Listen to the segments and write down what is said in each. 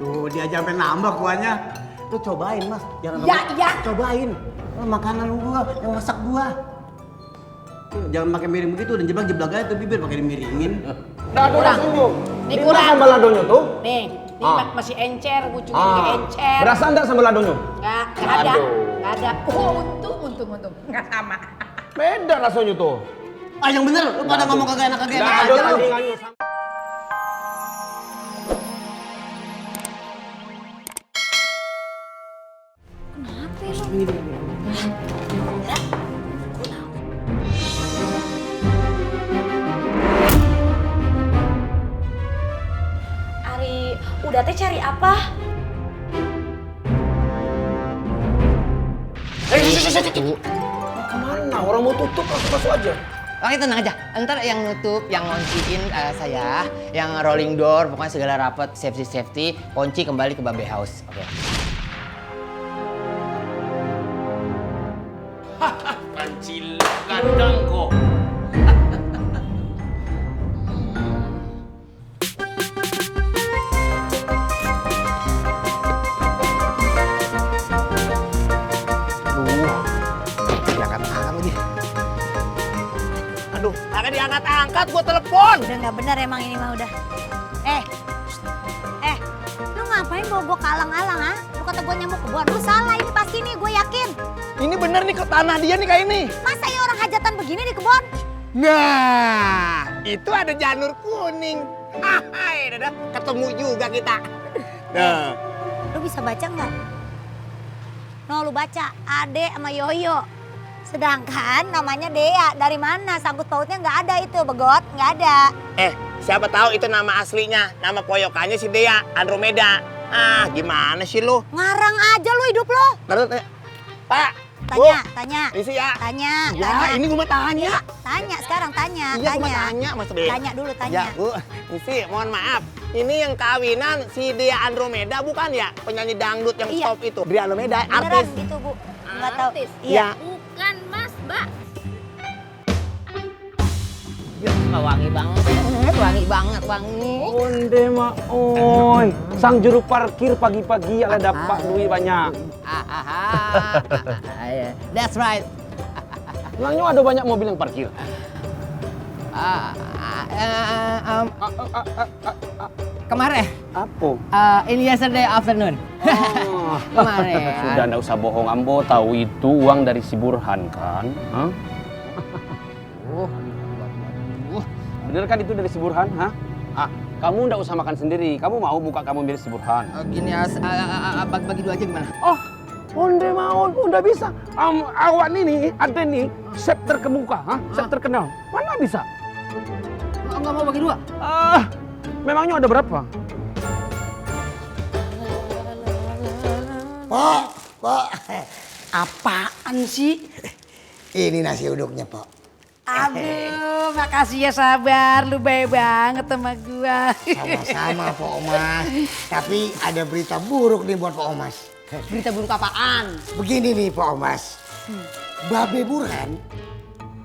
Tuh, dia aja sampai nambah kuahnya. Lu cobain, Mas. Jangan Ya. cobain. Makanan gua, yang masak gua. Jangan pakai miring begitu dan jeblak-jeblak aja tuh bibir pakai dimiringin. Dado sungguh. Ini Ini kurang. sambal ladonya tuh? Nih, masih encer, kucingnya juga encer. Berasa enggak sambal ladonya? Nggak ada. Aduh. Nggak ada. Oh, untung. Nggak sama. Beda rasanya tuh. Ah, yang bener, lu pada ngomong kagak enak Dado aja lu. tandingannya Kenapa lu? Ari, udah teh cari apa? kemana? Orang mau tutup masuk aja. Oke, tenang aja. Ntar yang nutup, yang ngonciin saya, yang rolling door, pokoknya segala rapat, safety, kunci kembali ke Babe House. Oke. Kancil gandang kok. Diangkat-angkat lagi. Aduh, kagak diangkat-angkat, gua telepon. Udah nggak benar emang ini mah udah. Lu ngapain bawa gue ke alang-alang, ha? Lu kata gue nyamuk kebun, lu salah ini pasti nih, gue yakin. Ini bener nih ke tanah dia nih kayak ini. Masa ya orang hajatan begini di kebun? Nah, itu ada janur kuning. Hai, dadah, ketemu juga kita. Nah, Lu bisa baca nggak? No, lu baca Ade sama Yoyo. Sedangkan namanya Dea, dari mana? Sangkut pautnya nggak ada itu, Begot, nggak ada. siapa tahu itu nama aslinya, nama poyokannya si Dea, Andromeda. Ah, gimana sih lu? Ngarang aja lu hidup lu. Terus, Pak, Tanya. isi ya. Tanya. Ya, ini gua mau tanya. Tanya sekarang, tanya. Iya, gua mau tanya, Mas Dea. Tanya dulu, tanya. Ya, Bu, isi, mohon maaf. Ini yang kawinan si Dea Andromeda bukan ya? Penyanyi dangdut yang Iya. stop itu. Dea Andromeda, Beneran artis. gitu, Bu. Nggak tahu. Artis? Iya. Bukan, Mas, Mbak. Wangi banget, wangi. Onde ma oi. Sang juru parkir pagi-pagi ada dapat duit banyak. That's right. Emangnya ada banyak mobil yang parkir? Kemarin, Apa? in yesterday afternoon. Kemarin. Sudah enggak usah bohong, Ambo tahu itu uang dari si Burhan kan? Hah? Bener kan itu dari si Burhan, ha? Kamu nggak usah makan sendiri. Kamu mau buka kamu milik si Burhan? Gini, bagi dua aja gimana? Oh, onde mau, udah bisa. Awak nih, ada nih, chef terkemuka, ha? Chef terkenal. Mana bisa? Nggak mau bagi dua? Memangnya ada berapa? Pak. Apaan sih? Ini nasi uduknya, Pak. Aduh, makasih ya Sabar. Lu baik banget sama gua. Sama-sama, Pak Omas. Tapi ada berita buruk nih buat Pak Omas. Berita buruk apaan? Begini nih, Pak Omas. Babe Burhan,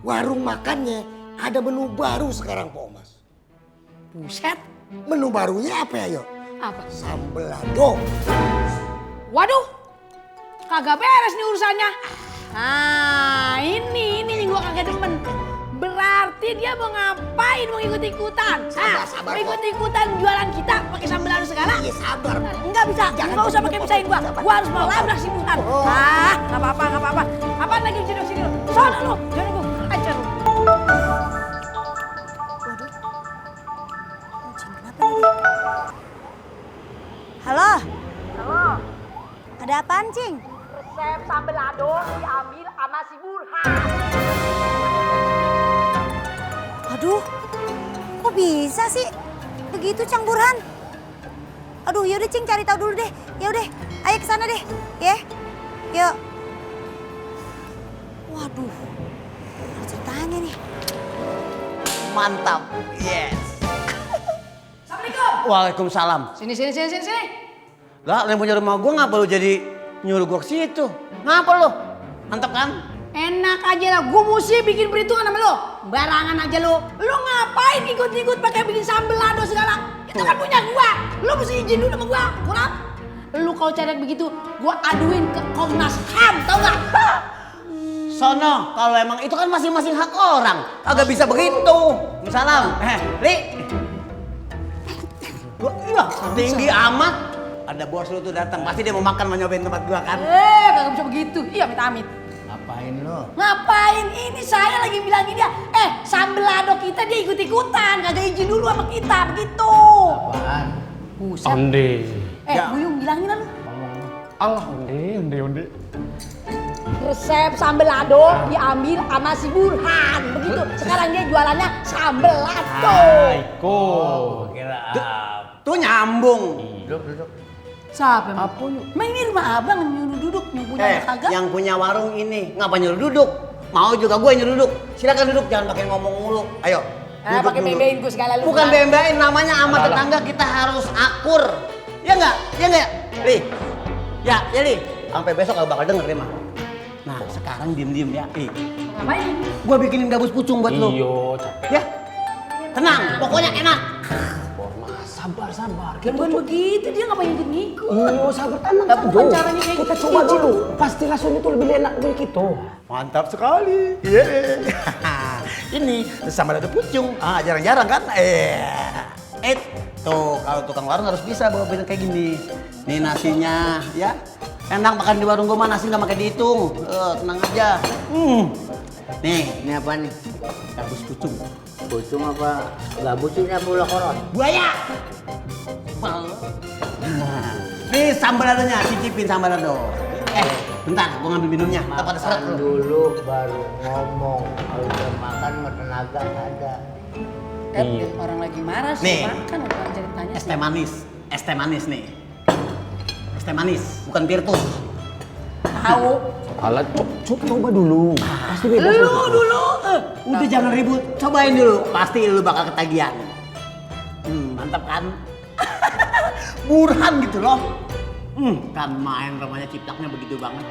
warung makannya ada menu baru sekarang, Pak Omas. Buset. Menu barunya apa ya, Yo? Apa? Sambal lado. Waduh, kagak beres nih urusannya. Nah, ini yang gua kagak demen. Berarti dia mau ngapain, mau ikut-ikutan? Sabar, Mau ikut-ikutan jualan kita pakai sambal lado segala? Iya, sabar. Enggak bisa, enggak usah pakai pisahin gua. Gua harus mau labrak si Burhan. Enggak apa-apa. Apaan lagi jodoh sini lu? Sono lu, jodoh gua. Ajar lu. Halo? Ada apaan, Cing? Resep sambal lado diambil sama si Burhan. Aduh, kok bisa sih? Begitu, Cang Burhan. Aduh, yaudah Cing, cari tahu dulu deh. Yaudah, ayo ke sana deh. Ya, yuk. Waduh, ada ceritanya nih. Mantap. Yes. Assalamualaikum. Waalaikumsalam. Sini. Lah, yang punya rumah gua ngapa lu jadi nyuruh gua ke situ? Ngapa lu? Mantap kan? Enak aja lah, gue mesti bikin perhitungan sama lo. Barangan aja lo. Lo ngapain ikut-ikut pakai bikin sambal lado segala? Itu kan punya gua. Lu mesti izin dulu sama gua. Kurang. Lu kalau cara begitu, gua aduin ke Komnas HAM, tau gak? Sono, kalau emang itu kan masing-masing hak orang. Agak bisa begitu. Salam. Li. Iya, tinggi amat. Ada bos lu tuh datang, pasti dia mau makan mau nyobain tempat gua kan. Kagak bisa begitu. Iya, amit-amit. Ngapain lu? Ngapain? Ini saya lagi bilangin dia. Sambal lado kita dia ikut-ikutan. Kagak izin dulu sama kita, begitu. Apaan? Buset. Onde. Buyung bilangin lah lu. Allah, onde. Resep sambal lado diambil sama si Burhan. Begitu. Sekarang dia jualannya sambal lado. Aiko. Tuh nyambung. Duduk. Siapa emang? Emang ini rumah abang nyuruh duduk, yang punya kagak? Yang punya warung ini ngapa nyuruh duduk? Mau juga gue nyuruh duduk. Silakan duduk, jangan pakai ngomong mulu. Ayo. Pakai bembein gue segala lu. Bukan bembein, namanya sama tetangga kita harus akur. Ya enggak? Ya enggak? Li. Ya Li. Sampai besok gak bakal denger deh mah. Nah, sekarang diem-diem ya. Ngapain? Gua bikinin gabus pucung buat lu. Iyo, capek. Ya. Tenang, pokoknya enak. Sabar. Bukan begitu, dia ngapain ngikut-ngikut. Iyo, sabar tenang. Tapi bukan caranya kayak Kita gitu. coba dulu. Pasti rasanya tuh lebih enak dari kita. Mantap sekali. Ini sama ada pucung. Jarang-jarang kan? Tuh, kalau tukang warung harus bisa bawa piring kayak gini. Nih nasinya, ya. Enak makan di warung gua mah nasi nggak pakai dihitung. Tenang aja. Nih, ini apa nih? Gabus pucung. Pucung apa? Gabus ini apa ulah koron? Buaya. Nih sambal ladonya, cicipin sambal lado. Bentar, gua ngambil minumnya. Tak pada seret Makan lu. dulu baru ngomong. Kalau udah makan mah tenaga ada. Orang lagi marah sih, Nih. makan orang ceritanya. Es teh manis nih. Es teh manis, bukan Virtus. Tahu. Alat, coba dulu. Pasti bebas. Lu dulu. Udah jangan ribut, cobain dulu. Pasti lu bakal ketagihan. Mantap kan? Burhan gitu loh. Kan main rumahnya ciptaknya begitu banget.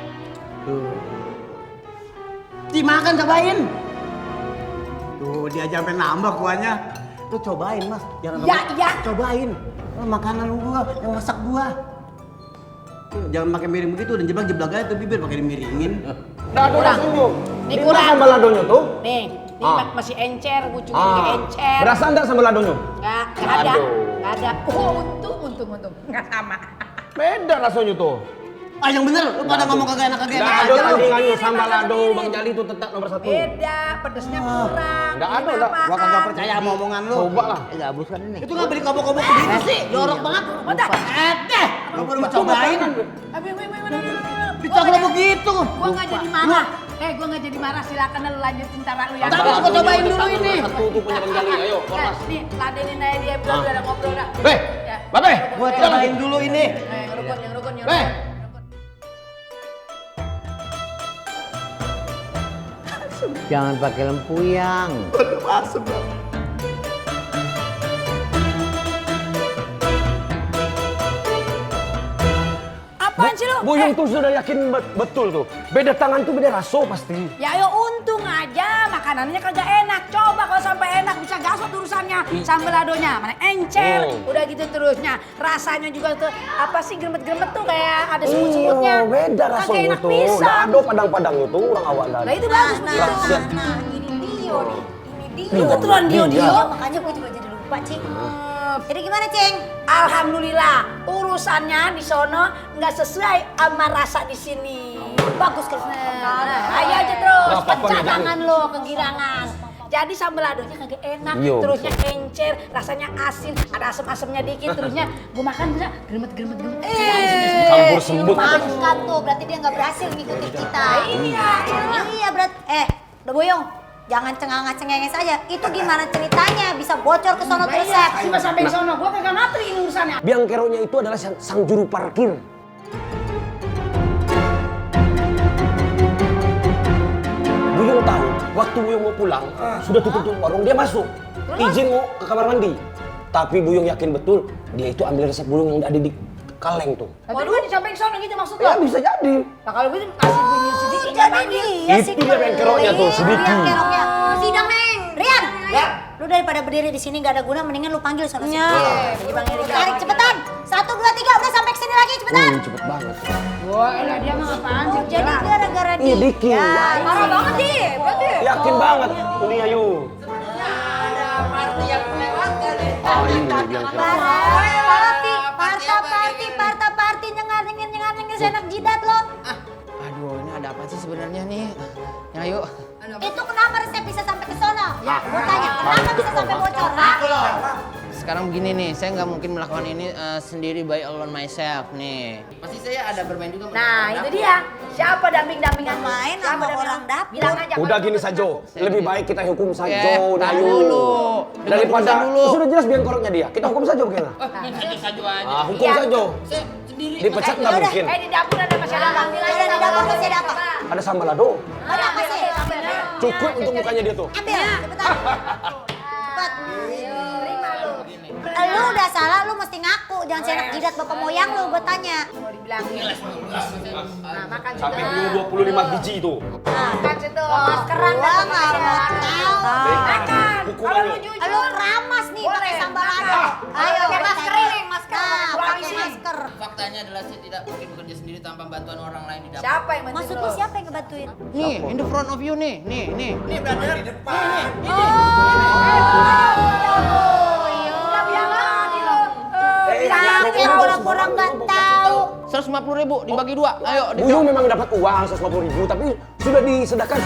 Dimakan, cobain. Tuh, dia aja sampai nambah kuahnya. Tuh cobain, Mas. Jangan Ya. cobain. Makanan gua, yang masak gua. Tuh, jangan pakai miring begitu dan jeblak-jeblak aja tuh bibir pakai dimiringin. Dado rasanya. Ini Ini kurang. sambal ladonya tuh. Nih, masih encer, pucungnya juga encer. Berasa enggak sambal ladonya? Nggak ada. Aduh. Nggak ada. Oh, untung. Nggak sama. Beda rasanya tuh. Yang bener, lu pada ngomong kagak enak Nggak aja ada lu. tandingannya Ini, sambal makan lado sendiri. Bang Jali itu tetap nomor 1. Beda, pedesnya kurang. Nggak ada, Ini nggak. apaan? Gua kagak percaya sama omongan lu. Coba lah. Gabus kan ini. Itu nggak beli kobok-kobok begitu sih, jorok banget. Lu baru mau cobain. Dicok lo begitu. Gua nggak jadi marah. Gua nggak jadi marah. Silakan lu lanjutin cara lu ya. Tapi gua cobain dulu ini. Satu tuh punya Bang Jali. Ayo, Kormas. Nih, ladenin aja dia. Udah ngobrol dah. Ya. Babe. Gua cobain dulu ini. Yang rukun. Jangan pakai lempuyang. Apaan sih lu? Buyung tuh sudah yakin betul tuh. Beda tangan tuh beda rasa pasti. Ya ayo untung aja makanannya kagak enak. Coba kalau sampai enak bisa gasot urusannya. Sambal ladonya mana encer. Udah gitu terusnya. Rasanya juga tuh apa sih gremet-gremet tuh kayak ada semut-semutnya. Iya, beda Kagak rasanya enak tuh. pisan. Udah ada padang-padang itu orang awak Nah dari. itu bagus begitu. Ini Dio nih. Ini Dio. Kebetulan Dio. Iya, makanya gue juga jadi lupa, Cing. Jadi gimana, Ceng? Alhamdulillah urusannya di sono nggak sesuai sama rasa di sini. Bagus kan? Nah, ayo aja terus. Nggak apa-apa, Pecah Nih, tangan lo kegirangan. Jadi sambal ladonya kagak enak, Yo. terusnya encer, rasanya asin, ada asam-asamnya dikit, terusnya gue makan bisa gremet. Campur sembut. Makan tuh, berarti dia nggak berhasil ngikutin kita. Iya, berarti. Udah Boyong, jangan cengenges aja. Itu gimana ceritanya? Bisa bocor ke sono terus ya? Cuma sampai di sono, gue kagak ngatri ini urusannya. Biang keroknya itu adalah sang juru parkir. Buyung tahu, waktu Buyung mau pulang, sudah tutup warung, dia masuk. Izin mau ke kamar mandi. Tapi Buyung yakin betul, dia itu ambil resep Buyung yang ada di kaleng tuh. Tapi gue disamping sono gitu maksud Ya lo? bisa jadi. Nah kalau gitu kasih bunyi sedikit. Jadi dia Itu dia biang keroknya tuh, sedikit. Biang keroknya. Sidang, Neng. Rian. Ya. Lu daripada daripada berdiri di sini nggak ada guna, mendingan lu panggil sana sini. Bagi Bang Erika. Tarik cepetan. 1, 2, 3 udah sampai kesini lagi cepetan. Cepet banget. Wah, elah dia mah apaan sih? Jadi gara-gara Iya, bikin. Parah banget sih. Berarti. Yakin banget. Ini ayo. Ah, ini dia bilang. Party, nyengar-nyengir senak jidat lo. Aduh, ini ada apa sih sebenarnya nih? Ya, ayo. Itu kenapa resep bisa sampai ke sono? Ya, gua tanya, kenapa bisa sampai bocor? Sekarang begini nih, saya nggak mungkin melakukan ini sendiri by alone myself nih. Pasti saya ada bermain juga. Nah, itu dia. Siapa damping-dampingan Main sama orang dapur. Bilang aja. Udah gini Sajo, lebih baik kita hukum Sajo, tahan Dayu. dulu. Daripada Dengar dulu. sudah jelas biang koroknya dia, kita hukum Sajo bagaimana? Saja aja. Ah, hukum Sajo. Dipecat nggak mungkin. Di dapur ada masih ada bang. Udah di dapur masih ada apa? Ada sambal lado. Ada apa sih? Cukup untuk mukanya dia tuh. Ambil, cepetan. Cepet. Lu udah salah, lu mesti ngaku. Jangan senak jidat bapak moyang lu, gue tanya. Mau dibilangin. Nah, makan situ. Sampai dulu 25 biji itu. Makan situ. Maskeran gua nggak mau tahu. Makan. Hukum Kalau aja. lu jujur. Lu ramas nih pakai sambal lado. Ayo pakai masker ini, masker. Nah, pakai masker. Faktanya adalah saya tidak mungkin bekerja sendiri tanpa bantuan orang lain di dapur. Siapa yang bantuin Maksud lu lo? siapa yang ngebantuin? Nih, in the front of you nih. Nih, brother. Di depan. Yang pura-pura nggak tahu. 150.000 dibagi 2. Ayo, Buyung memang dapat uang 150.000, tapi sudah disedekahkan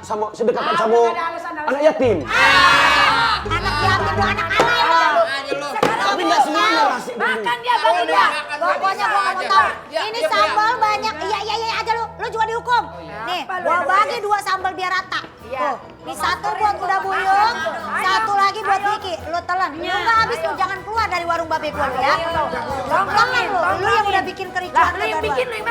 sama sedekahkan sama anak yatim. Anak yatim lu anak alay lu. Tapi nggak semuanya rahasia. Makan dia, bagi dia. Pokoknya gua nggak mau tahu. Ini sambal banyak. Iya aja lu. Lu juga dihukum. Nih, gua bagi 2 sambal biar rata. Tuh, ini 1 buat kuda buyung, 1 lagi buat Diki. Lu telan. Lu nggak habis lu jangan keluar dari warung babe gua lu ya. Jangan lu yang udah bikin kericuan. Lu yang bikin, lu yang